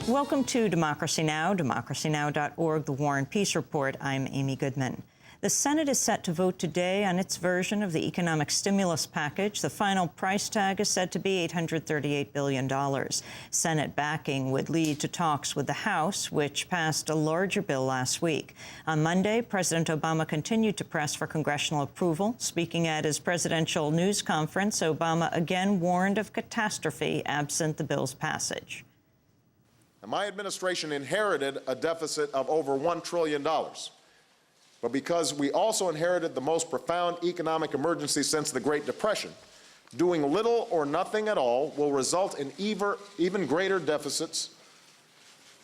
Welcome to Democracy Now!, democracynow.org, The War and Peace Report. I'm Amy Goodman. The Senate is set to vote today on its version of the economic stimulus package. The final price tag is said to be $838 billion. Senate backing would lead to talks with the House, which passed a larger bill last week. On Monday, President Obama continued to press for congressional approval. Speaking at his presidential news conference, Obama again warned of catastrophe absent the bill's passage. My administration inherited a deficit of over $1 trillion. But because we also inherited the most profound economic emergency since the Great Depression, doing little or nothing at all will result in even greater deficits,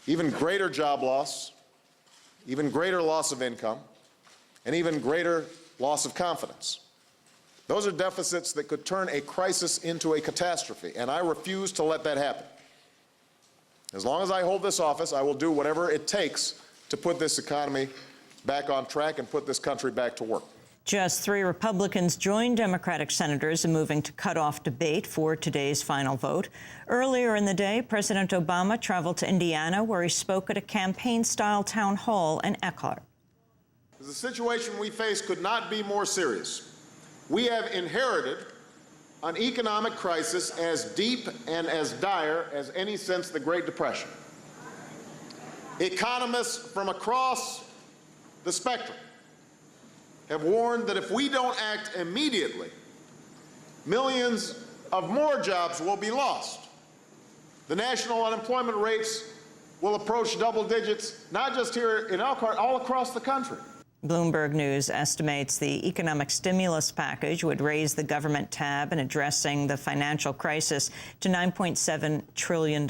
even greater job loss, even greater loss of income, and even greater loss of confidence. Those are deficits that could turn a crisis into a catastrophe, and I refuse to let that happen. As long as I hold this office, I will do whatever it takes to put this economy back on track and put this country back to work. Just 3 Republicans joined Democratic senators in moving to cut off debate for today's final vote. Earlier in the day, President Obama traveled to Indiana, where he spoke at a campaign-style town hall in Eckhart. The situation we face could not be more serious. We have inherited an economic crisis as deep and as dire as any since the Great Depression. Economists from across the spectrum have warned that if we don't act immediately, millions of more jobs will be lost. The national unemployment rates will approach double digits, not just here in Elkhart, all across the country. Bloomberg News estimates the economic stimulus package would raise the government tab in addressing the financial crisis to $9.7 trillion.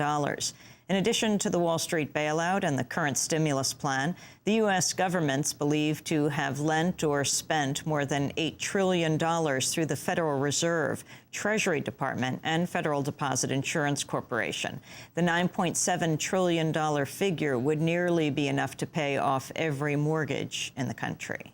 In addition to the Wall Street bailout and the current stimulus plan, the U.S. government's believed to have lent or spent more than $8 trillion through the Federal Reserve, Treasury Department, and Federal Deposit Insurance Corporation. The $9.7 trillion figure would nearly be enough to pay off every mortgage in the country.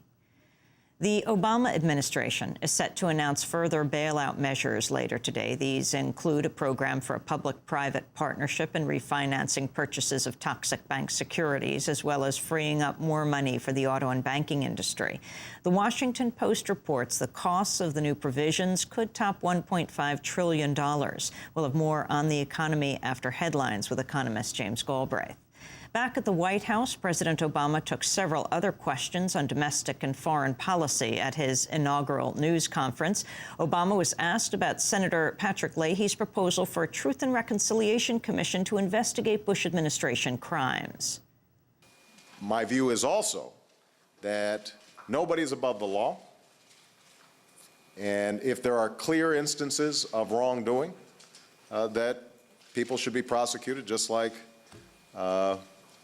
The Obama administration is set to announce further bailout measures later today. These include a program for a public-private partnership in refinancing purchases of toxic bank securities, as well as freeing up more money for the auto and banking industry. The Washington Post reports the costs of the new provisions could top $1.5 trillion. We'll have more on the economy after headlines with economist James Galbraith. Back at the White House, President Obama took several other questions on domestic and foreign policy at his inaugural news conference. Obama was asked about Senator Patrick Leahy's proposal for a Truth and Reconciliation Commission to investigate Bush administration crimes. My view is also that nobody's above the law, and if there are clear instances of wrongdoing, that people should be prosecuted just like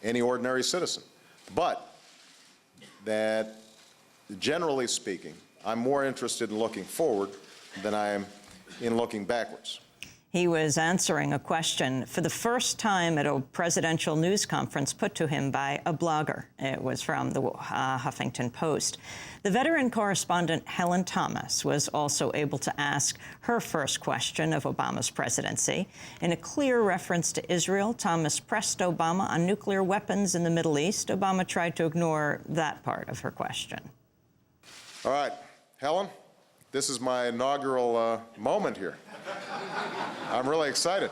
any ordinary citizen. But that, generally speaking, I'm more interested in looking forward than I am in looking backwards. He was answering a question for the first time at a presidential news conference put to him by a blogger. It was from the Huffington Post. The veteran correspondent Helen Thomas was also able to ask her first question of Obama's presidency. In a clear reference to Israel, Thomas pressed Obama on nuclear weapons in the Middle East. Obama tried to ignore that part of her question. All right, Helen, this is my inaugural moment here. I'm really excited.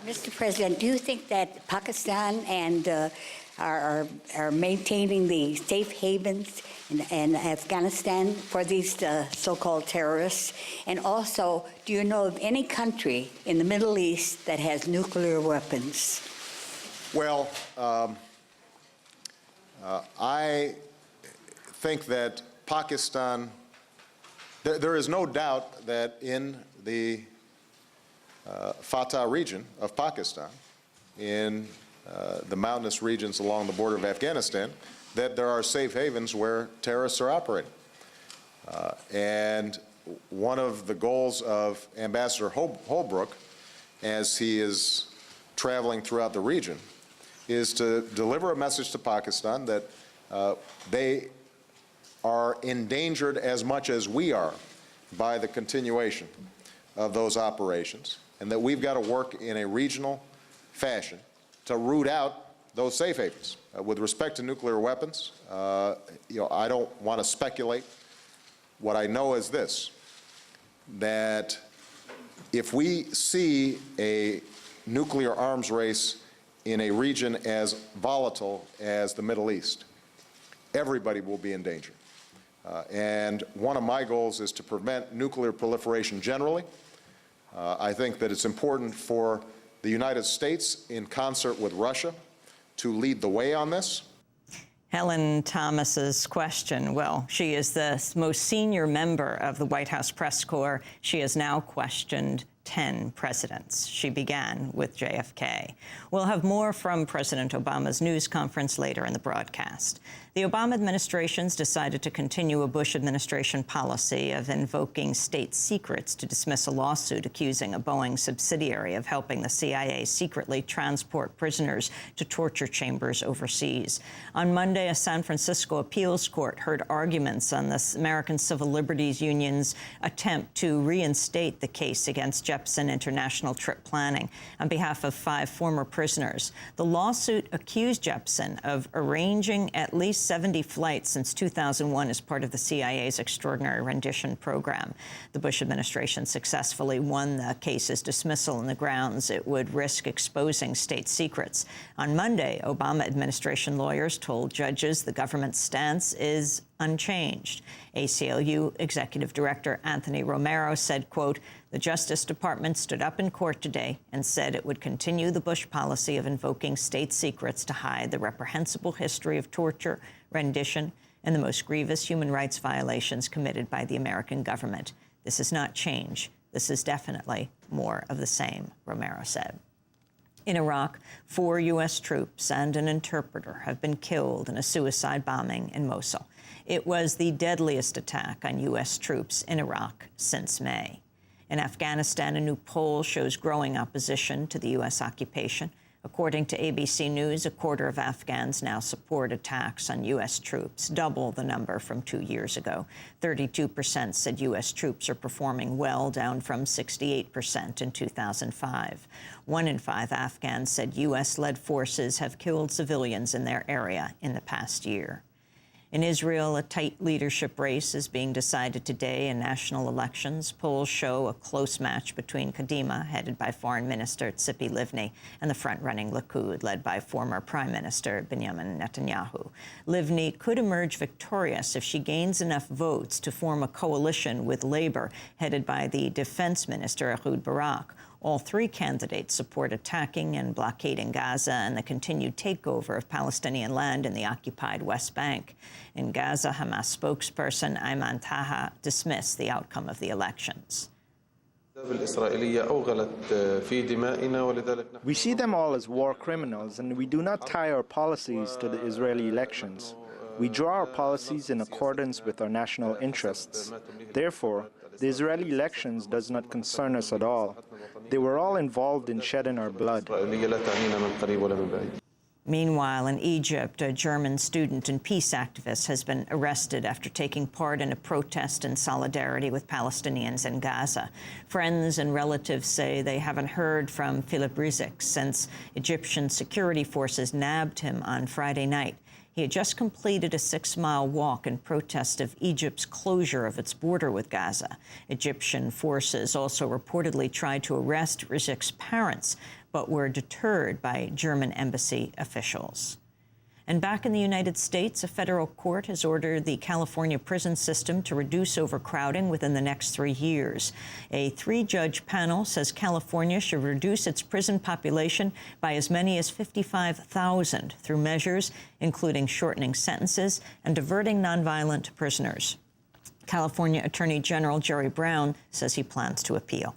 Mr. President, do you think that Pakistan and are maintaining the safe havens in Afghanistan for these so-called terrorists? And also, do you know of any country in the Middle East that has nuclear weapons? Well, I think that Pakistan, there is no doubt that in the Fatah region of Pakistan, in the mountainous regions along the border of Afghanistan, that there are safe havens where terrorists are operating. And one of the goals of Ambassador Holbrooke, as he is traveling throughout the region, is to deliver a message to Pakistan that they are endangered as much as we are by the continuation of those operations, and that we've got to work in a regional fashion to root out those safe havens. With respect to nuclear weapons, I don't want to speculate. What I know is this, that if we see a nuclear arms race in a region as volatile as the Middle East, everybody will be in danger. And one of my goals is to prevent nuclear proliferation generally. I think that it's important for the United States, in concert with Russia, to lead the way on this. Helen Thomas's question, well, she is the most senior member of the White House press corps. She has now questioned 10 presidents. She began with JFK. We'll have more from President Obama's news conference later in the broadcast. The Obama administration's decided to continue a Bush administration policy of invoking state secrets to dismiss a lawsuit accusing a Boeing subsidiary of helping the CIA secretly transport prisoners to torture chambers overseas. On Monday, a San Francisco appeals court heard arguments on the American Civil Liberties Union's attempt to reinstate the case against Jeppesen International Trip Planning on behalf of 5 former prisoners. The lawsuit accused Jeppesen of arranging at least 70 flights since 2001 as part of the CIA's Extraordinary Rendition Program. The Bush administration successfully won the case's dismissal on the grounds it would risk exposing state secrets. On Monday, Obama administration lawyers told judges the government's stance is unchanged. ACLU Executive Director Anthony Romero said, quote, "The Justice Department stood up in court today and said it would continue the Bush policy of invoking state secrets to hide the reprehensible history of torture, rendition, and the most grievous human rights violations committed by the American government. This is not change. This is definitely more of the same," Romero said. In Iraq, 4 U.S. troops and an interpreter have been killed in a suicide bombing in Mosul. It was the deadliest attack on U.S. troops in Iraq since May. In Afghanistan, a new poll shows growing opposition to the U.S. occupation. According to ABC News, a quarter of Afghans now support attacks on U.S. troops, double the number from 2 years ago. 32% said U.S. troops are performing well, down from 68% in 2005. 1 in 5 Afghans said U.S.-led forces have killed civilians in their area in the past year. In Israel, a tight leadership race is being decided today in national elections. Polls show a close match between Kadima, headed by Foreign Minister Tzipi Livni, and the front-running Likud, led by former Prime Minister Benjamin Netanyahu. Livni could emerge victorious if she gains enough votes to form a coalition with Labor, headed by the Defense Minister Ehud Barak. All 3 candidates support attacking and blockading Gaza and the continued takeover of Palestinian land in the occupied West Bank. In Gaza, Hamas spokesperson Ayman Taha dismissed the outcome of the elections. We see them all as war criminals, and we do not tie our policies to the Israeli elections. We draw our policies in accordance with our national interests. Therefore, the Israeli elections does not concern us at all. They were all involved in shedding our blood. Meanwhile, in Egypt, a German student and peace activist has been arrested after taking part in a protest in solidarity with Palestinians in Gaza. Friends and relatives say they haven't heard from Philip Rizik since Egyptian security forces nabbed him on Friday night. He had just completed a 6-mile walk in protest of Egypt's closure of its border with Gaza. Egyptian forces also reportedly tried to arrest Rizik's parents, but were deterred by German embassy officials. And back in the United States, a federal court has ordered the California prison system to reduce overcrowding within the next 3 years. A 3-judge panel says California should reduce its prison population by as many as 55,000 through measures including shortening sentences and diverting nonviolent prisoners. California Attorney General Jerry Brown says he plans to appeal.